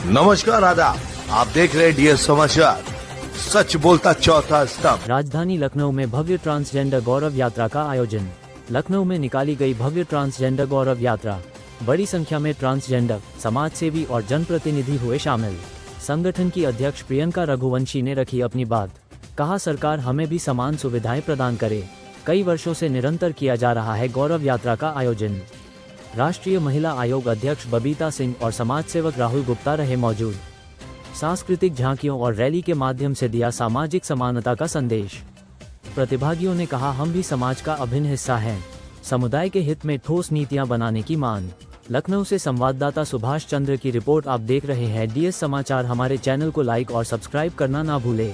नमस्कार आदाब, आप देख रहे हैं डीएस समाचार। सच बोलता चौथा स्तंभ। राजधानी लखनऊ में भव्य ट्रांसजेंडर गौरव यात्रा का आयोजन। लखनऊ में निकाली गई भव्य ट्रांसजेंडर गौरव यात्रा। बड़ी संख्या में ट्रांसजेंडर समाजसेवी और जनप्रतिनिधि हुए शामिल। संगठन की अध्यक्ष प्रियंका रघुवंशी ने रखी अपनी बात। कहा, सरकार हमें भी समान सुविधाएं प्रदान करे। कई वर्षों से निरंतर किया जा रहा है गौरव यात्रा का आयोजन। राष्ट्रीय महिला आयोग अध्यक्ष बबीता सिंह और समाज सेवक राहुल गुप्ता रहे मौजूद। सांस्कृतिक झांकियों और रैली के माध्यम से दिया सामाजिक समानता का संदेश। प्रतिभागियों ने कहा, हम भी समाज का अभिन्न हिस्सा हैं। समुदाय के हित में ठोस नीतियां बनाने की मांग। लखनऊ से संवाददाता सुभाष चंद्र की रिपोर्ट। आप देख रहे हैं डीएस समाचार। हमारे चैनल को लाइक और सब्सक्राइब करना ना भूलें।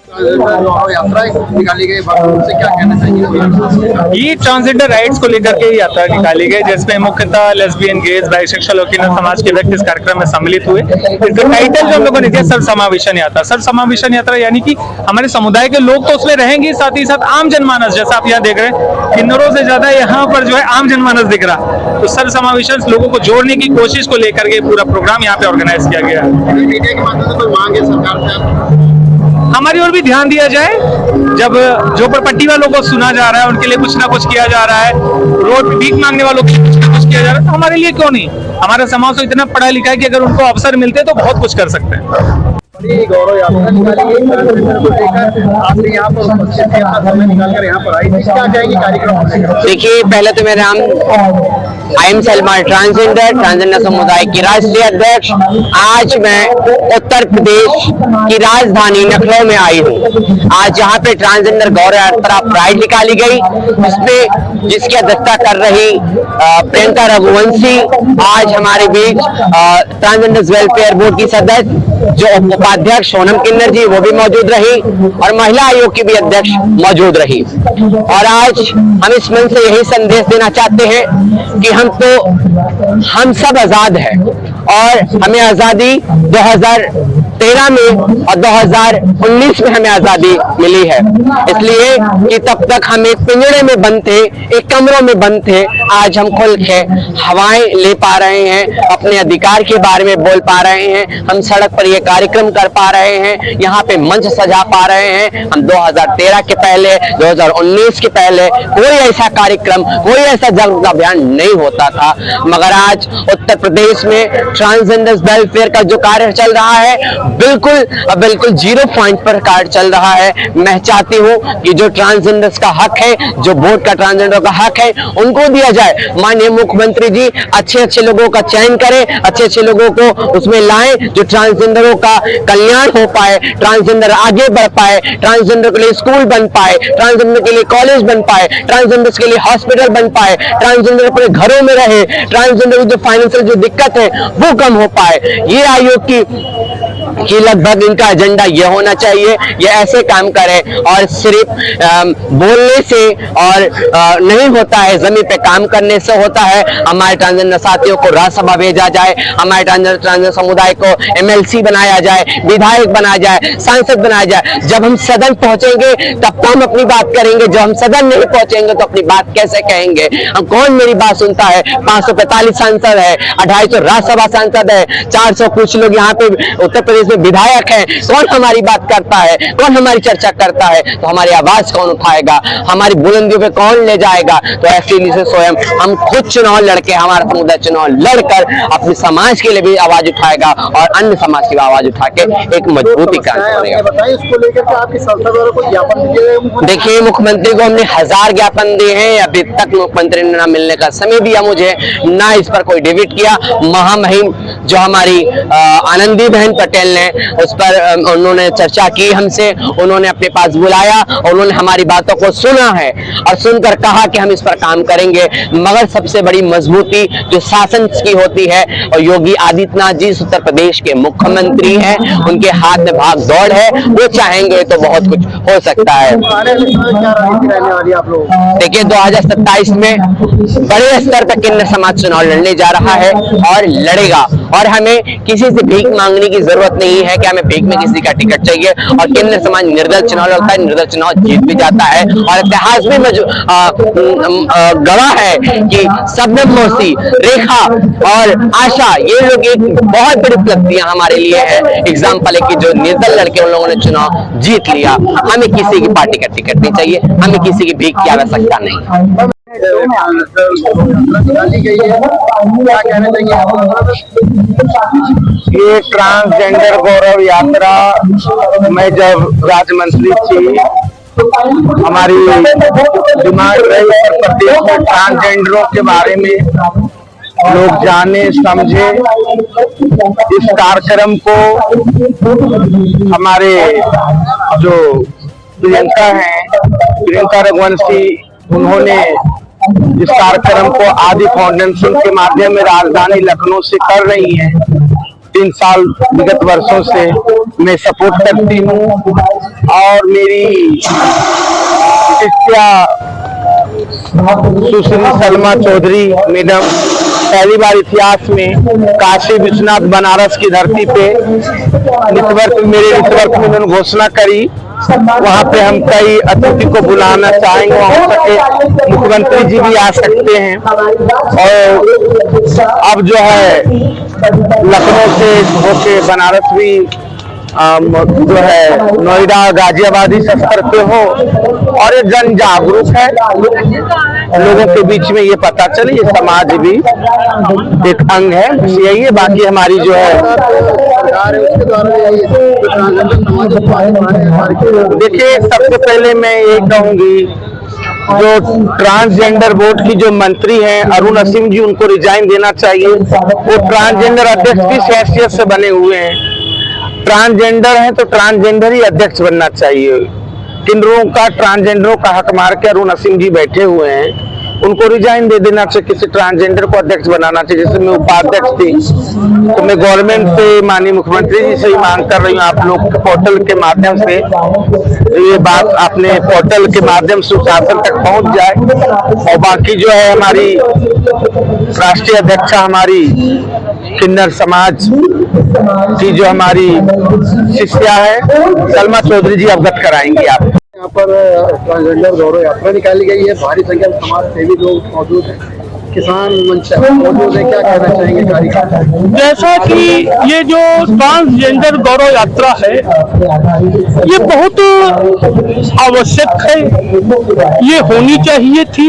यात्रा निकाली गई, उनसे क्या कहना चाहिए? ये ट्रांसजेंडर राइट्स को लेकर के यात्रा निकाली गई, जिसमें मुख्यतः लेस्बियन, गेज, बाइसेक्सुअल और किन्नर समाज के व्यक्ति इस कार्यक्रम में सम्मिलित हुए। इसका टाइटल जो हम लोगों ने दिया, सर्व समावेशन यात्रा। सर्व समावेशन यात्रा यानी कि हमारे समुदाय के लोग तो उसमें रहेंगे, साथ ही साथ आम जनमानस, जैसा आप यहाँ देख रहे हैं, किन्नरों से ज्यादा यहाँ पर जो है आम जनमानस दिख रहा। तो सर्व समावेशन लोगों को जोड़ने की कोशिश को लेकर के पूरा प्रोग्राम यहाँ पे ऑर्गेनाइज किया गया है। मीडिया के माध्यम से कोई मांग है सरकार से? हमारी ओर भी ध्यान दिया जाए। जब झोपड़पट्टी वालों को सुना जा रहा है, उनके लिए कुछ ना कुछ किया जा रहा है, रोड पे भीख मांगने वालों के लिए कुछ ना कुछ किया जा रहा है, तो हमारे लिए क्यों नहीं? हमारा समाज तो इतना पढ़ा लिखा है कि अगर उनको अवसर मिलते तो बहुत कुछ कर सकते हैं। गौरव यात्रा निकाली गई, ट्रांसजेंडर को लेकर आपने यहाँ पर उपस्थित थे, अपना समय निकालकर यहाँ पर आई। क्या कहेंगे कार्यक्रम? देखिए, पहले तो मेरा नाम आई एम सलमान, ट्रांसजेंडर समुदाय की राष्ट्रीय अध्यक्ष। आज मैं उत्तर प्रदेश की राजधानी लखनऊ में आई हूँ। आज यहाँ पे ट्रांसजेंडर गौरव यात्रा प्राइड निकाली गई, जिसकी अध्यक्षता कर रही प्रियंका रघुवंशी। आज हमारे बीच ट्रांसजेंडर वेलफेयर बोर्ड की सदस्य जो उपाध्यक्ष सोनम किन्नर जी, वो भी मौजूद रही, और महिला आयोग की भी अध्यक्ष मौजूद रही। और आज हम इस मंच से यही संदेश देना चाहते हैं कि हम सब आजाद हैं, और हमें आजादी 2013 में और 2019 में हमें आजादी मिली है। इसलिए कि तब तक हम एक पिंजरे में बंद थे, एक कमरों में बंद थे। आज हम खुल के हवाएं ले पा रहे हैं, अपने अधिकार के बारे में बोल पा रहे हैं, हम सड़क पर ये कार्यक्रम कर पा रहे हैं, यहाँ पे मंच सजा पा रहे हैं। हम 2013 के पहले, 2019 के पहले कोई ऐसा कार्यक्रम, कोई ऐसा जन अभियान नहीं होता था, मगर आज उत्तर प्रदेश में ट्रांसजेंडर वेलफेयर का जो कार्य चल रहा है, बिल्कुल 0 पॉइंट पर कार्य चल रहा है। मैं चाहती हूँ कि जो ट्रांसजेंडर्स का हक है, जो वोट का ट्रांसजेंडर का हक है, उनको दिया जाए। माननीय मुख्यमंत्री जी अच्छे लोगों का चयन करें, अच्छे लोगों को उसमें लाएं, जो ट्रांसजेंडरों का कल्याण हो पाए, ट्रांसजेंडर आगे बढ़ पाए, ट्रांसजेंडर के लिए स्कूल बन पाए, ट्रांसजेंडर के लिए कॉलेज बन पाए, ट्रांसजेंडर के लिए हॉस्पिटल बन पाए, ट्रांसजेंडर अपने घरों में रहे, ट्रांसजेंडर की जो फाइनेंशियल जो दिक्कत है वो कम हो पाए। ये आयोग की लगभग इनका एजेंडा ये होना चाहिए। ये ऐसे काम करें, और सिर्फ बोलने से और नहीं होता है, जमीन पे काम करने से होता है। हमारे ट्रांसजेंडर साथियों को राज्यसभा भेजा जाए, हमारे ट्रांसजेंडर समुदाय को एमएलसी बनाया जाए, विधायक बनाया जाए, सांसद बनाया जाए। जब हम सदन पहुंचेंगे तब तो हम अपनी बात करेंगे, जब हम सदन नहीं पहुंचेंगे तो अपनी बात कैसे कहेंगे? हम कौन मेरी बात सुनता है? 545 सांसद है, 250 राज्यसभा सांसद है, 400 कुछ लोग यहाँ पे उत्तर प्रदेश में विधायक हैं। कौन हमारी बात करता है? कौन हमारी चर्चा करता है? तो हमारी आवाज कौन उठाएगा? हमारी बुलंदियों पे कौन ले जाएगा? तो ऐसे से स्वयं हम खुद चुनाव लड़के, हमारा समुदाय चुनाव लड़कर अपने समाज के लिए भी आवाज उठाएगा, और अन्य समाज की आवाज उठा के एक मजबूती काम करेगा। देखिए, मुख्यमंत्री को हमने 1000 ज्ञापन दिए हैं, अभी तक मुख्यमंत्री ने ना मिलने का समय दिया मुझे, ना इस पर कोई डिबेट किया। महामहिम जो हमारी आनंदी बहन पटेल ने, उस पर उन्होंने चर्चा की हमसे, उन्होंने अपने पास बुलाया, उन्होंने हमारी बातों को सुना है और सुनकर कहा कि हम इस पर काम करेंगे। मगर सबसे बड़ी मजबूती जो शासन की होती है, और योगी आदित्यनाथ जी उत्तर प्रदेश के मुख्यमंत्री हैं, उनके हाथ में भाग दौड़ है, वो चाहेंगे तो बहुत कुछ हो सकता है। देखिए, 2027 में बड़े स्तर पर किन्नर समाज चुनाव लड़ने जा रहा है और लड़ेगा, और हमें किसी से भीख मांगने की जरूरत नहीं है कि हमें भीख में किसी का टिकट चाहिए, और केंद्र समाज निर्दल चुनाव लड़ता है, निर्दल चुनाव जीत भी जाता है। और इतिहास में गवाह है कि शबनम मौसी, रेखा और आशा, ये लोग एक बहुत बड़ी उपलब्धियां हमारे लिए है। एग्जाम्पल है कि जो निर्दल लड़के उन लोगों ने चुनाव जीत लिया। हमें किसी की पार्टी का टिकट नहीं चाहिए, हमें किसी की भीख की आवश्यकता नहीं। निकाली गई है, क्या कहना चाहिए आप? ये ट्रांसजेंडर गौरव यात्रा में जब राज्य मंत्री थी, हमारी डिमांड रही उत्तर प्रदेश में ट्रांसजेंडरों के बारे में लोग जाने समझे। इस कार्यक्रम को हमारे जो प्रियंका हैं, प्रियंका रघुवंशी, उन्होंने इस कार्यक्रम को आदि फाउंडेशन के माध्यम में राजधानी लखनऊ से कर रही हैं। 3 साल विगत वर्षों से मैं सपोर्ट करती हूँ, और मेरी शिष्या सुश्री सलमा चौधरी मैडम पहली बार इतिहास में काशी विश्वनाथ बनारस की धरती पे नेटवर्क में उन्होंने घोषणा करी। वहाँ पे हम कई अतिथि को बुलाना चाहेंगे, हो सके मुख्यमंत्री जी भी आ सकते हैं। और अब जो है लखनऊ से होके बनारस भी जो है नोएडा गाजियाबाद ही सफर पे हो, और ये जन जागरूक है, लोगों के बीच में ये पता चले ये समाज भी एक अंग है। यही है, बाकी हमारी जो है देखिए, सबसे पहले मैं ये कहूंगी, जो ट्रांसजेंडर बोर्ड की जो मंत्री हैं अरुण असीम जी, उनको रिजाइन देना चाहिए। वो ट्रांसजेंडर अध्यक्ष की हैसियत से बने हुए हैं। ट्रांसजेंडर हैं तो ट्रांसजेंडर ही अध्यक्ष बनना चाहिए। किन्नरों का, ट्रांसजेंडरों का हक मार के अरुण असीम जी बैठे हुए हैं, उनको रिजाइन दे देना चाहिए, किसी ट्रांसजेंडर को अध्यक्ष बनाना चाहिए। जैसे मैं उपाध्यक्ष थी, तो मैं गवर्नमेंट से, माननीय मुख्यमंत्री जी से ही मांग कर रही हूँ, आप लोग के पोर्टल के माध्यम से ये बात अपने पोर्टल के माध्यम से शासन तक पहुंच जाए। और बाकी जो है हमारी राष्ट्रीय अध्यक्षा, हमारी किन्नर समाज की जो हमारी शिष्या है सलमा चौधरी जी, अवगत कराएंगी आप। यहाँ पर ट्रांसजेंडर गौरव यात्रा निकाली गई है, भारी संख्या में समाज सेवी लोग मौजूद हैं, किसान मंच मौजूद है, क्या कहना चाहेंगे कार्यक्रम? जैसा कि ये जो ट्रांसजेंडर गौरव यात्रा है, ये बहुत आवश्यक है, ये होनी चाहिए थी।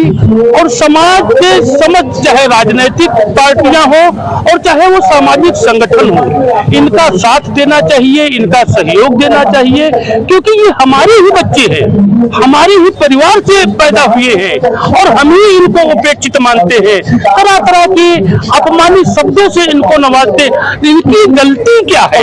और समाज के समझ, चाहे राजनीतिक पार्टियां हो और चाहे वो सामाजिक संगठन हो, इनका साथ देना चाहिए, इनका सहयोग देना चाहिए, क्योंकि ये हमारे ही बच्चे हैं, हमारे ही परिवार से पैदा हुए हैं, और हम ही इनको उपेक्षित मानते हैं, तरह तरह की अपमानित शब्दों से इनको नवाजते। इनकी गलती क्या है?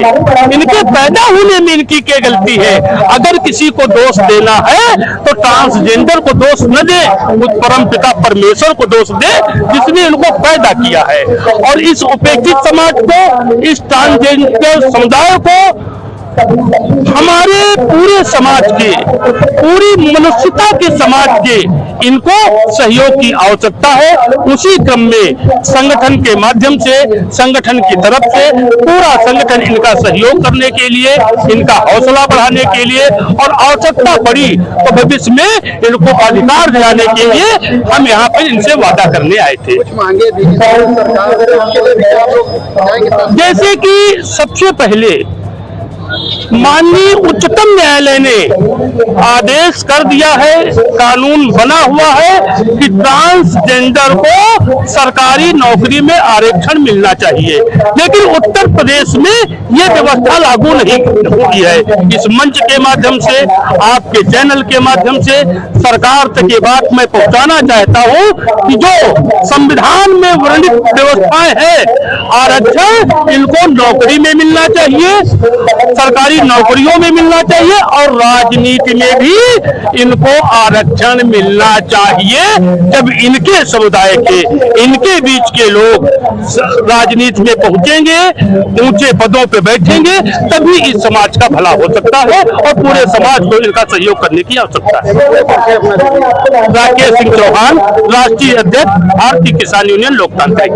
इनके पैदा होने में इनकी क्या गलती है? अगर किसी को दोष देना है तो ट्रांसजेंडर को दोष न दे, उस परम पिता परमेश्वर को दोष दे जिसने इनको पैदा किया है। और इस उपेक्षित समाज को, इस ट्रांसजेंडर समुदाय को, हमारे पूरे समाज के, पूरी मनुष्यता के समाज के, इनको सहयोग की आवश्यकता है। उसी क्रम में संगठन के माध्यम से, संगठन की तरफ से पूरा संगठन इनका सहयोग करने के लिए, इनका हौसला बढ़ाने के लिए, और आवश्यकता पड़ी तो भविष्य में इनको अधिकार दिलाने के लिए हम यहाँ पर इनसे वादा करने आए थे। कुछ मांगे दी सरकार से, जैसे कि सबसे पहले माननीय उच्चतम न्यायालय ने आदेश कर दिया है, कानून बना हुआ है कि ट्रांसजेंडर को सरकारी नौकरी में आरक्षण मिलना चाहिए, लेकिन उत्तर प्रदेश में यह व्यवस्था लागू नहीं हुई है। इस मंच के माध्यम से, आपके चैनल के माध्यम से सरकार तक ये बात मैं पहुंचाना चाहता हूं कि जो संविधान में वर्णित व्यवस्थाएं हैं, आरक्षण इनको नौकरी में मिलना चाहिए, सरकारी नौकरियों में मिलना चाहिए, और राजनीति में भी इनको आरक्षण मिलना चाहिए। जब इनके समुदाय के, इनके बीच के लोग राजनीति में पहुंचेंगे, ऊंचे पदों पे बैठेंगे, तभी इस समाज का भला हो सकता है, और पूरे समाज को इनका सहयोग करने की आवश्यकता है। राकेश सिंह चौहान, राष्ट्रीय अध्यक्ष, भारतीय किसान यूनियन लोकतांत्रिक।